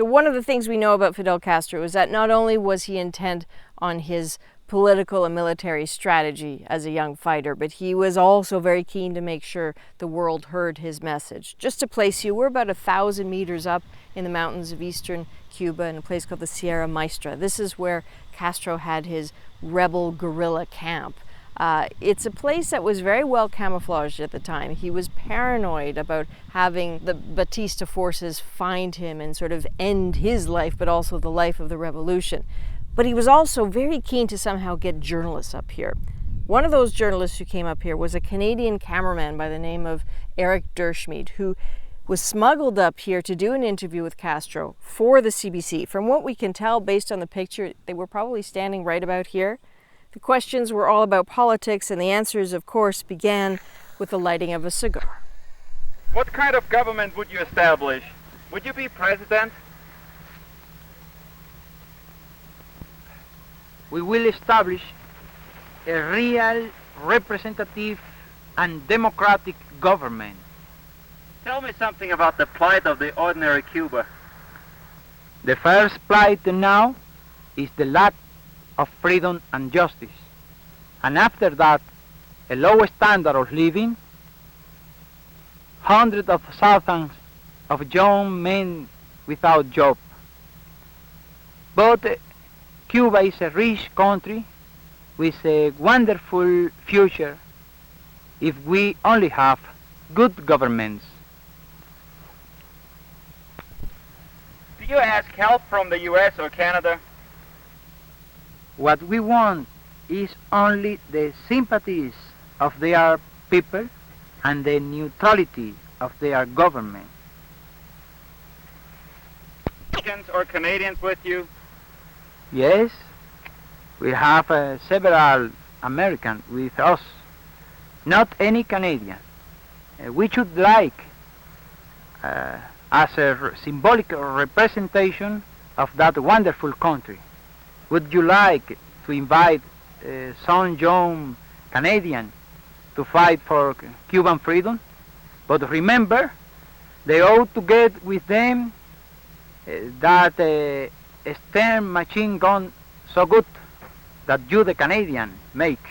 So one of the things we know about Fidel Castro is that not only was he intent on his political and military strategy as a young fighter, but he was also very keen to make sure the world heard his message. Just to place you, we're about 1,000 meters up in the mountains of eastern Cuba in a place called the Sierra Maestra. This is where Castro had his rebel guerrilla camp. It's a place that was very well camouflaged at the time. He was paranoid about having the Batista forces find him and sort of end his life, but also the life of the revolution. But he was also very keen to somehow get journalists up here. One of those journalists who came up here was a Canadian cameraman by the name of Eric Derschmied, who was smuggled up here to do an interview with Castro for the CBC. From what we can tell based on the picture, they were probably standing right about here. The questions were all about politics, and the answers, of course, began with the lighting of a cigar. What kind of government would you establish? Would you be president? We will establish a real representative and democratic government. Tell me something about the plight of the ordinary Cuba. The first plight now is the lack of freedom and justice. And after that, a low standard of living, hundreds of thousands of young men without job. But Cuba is a rich country with a wonderful future if we only have good governments. Do you ask help from the US or Canada? What we want is only the sympathies of their people and the neutrality of their government. Americans or Canadians with you? Yes, we have several Americans with us, not any Canadian. We should like, as a symbolic representation of that wonderful country. Would you like to invite some young Canadian to fight for Cuban freedom? But remember, they ought to get with them that Stern machine gun so good that you, the Canadian, make.